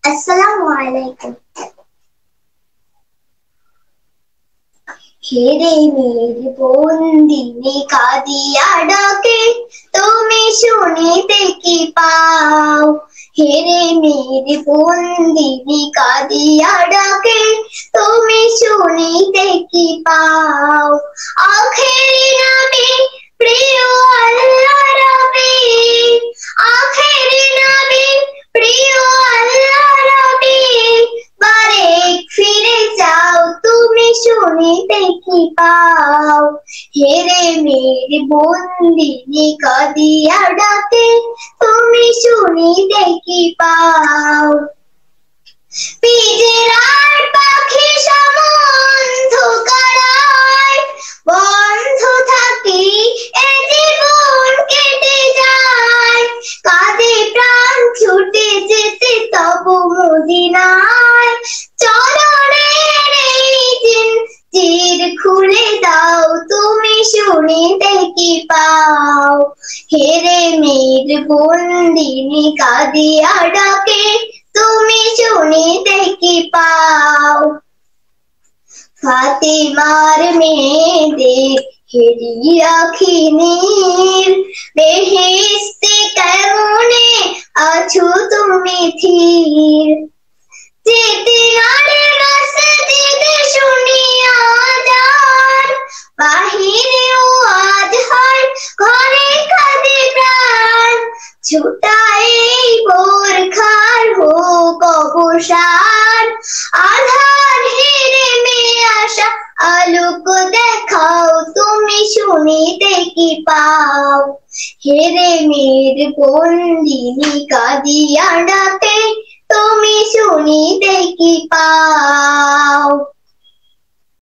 আসসালামু আলাইকুম। হেরে মেরে বন্দিনী কাঁদিয়া ডাকে, তুমি শুনিতে কি পাও? হেরে মেরে বন্দিনী কাঁদিয়া ডাকে, তুমি শুনিতে কি পাও? আখেরি নবী প্রিয় আল্লাহ নবী, আখেরি নবী প্রিয় আল্লাহ নবী, বারেক ফিরে যাও, তুমি শুনিতে কি পাও? হেরে মেরে বন্দিনী কাঁদিয়া ডাকে, তুমি শুনিতে কি পাও? পিঞ্জরার পাখি সম অন্ধকারায়, বন্ধ থাকি এ জীবন কেটে যায়, কাঁদে প্রাণ ছুটে যেতে তবু মদিনায়, চরণের এই জিঞ্জির খুলে দাও, তুমি শুনিতে কি পাও? হেরে মেরে বন্দিনী কাঁদিয়া ডাকে, তুমি শুনিতে কি পাও? ফাতিমার মেয়েদের হেরি রাখি নীর, বেহেশতে কেমনে আছো তুমি থির, যেতে নারে মসজিদে শুনিয়া যান, বাহিরেও আজ হয় ঘরে কাঁদে প্রাণ, ছুটাই বোরখার হোক অবসান, আধার হেরে মেয়ে আসা আলোক দেখাও, তুমি শুনিতে কি পাও? হেরে মেরে বন্দিনী কাঁদিয়া ডাকে, তুমি শুনিতে কি পাও?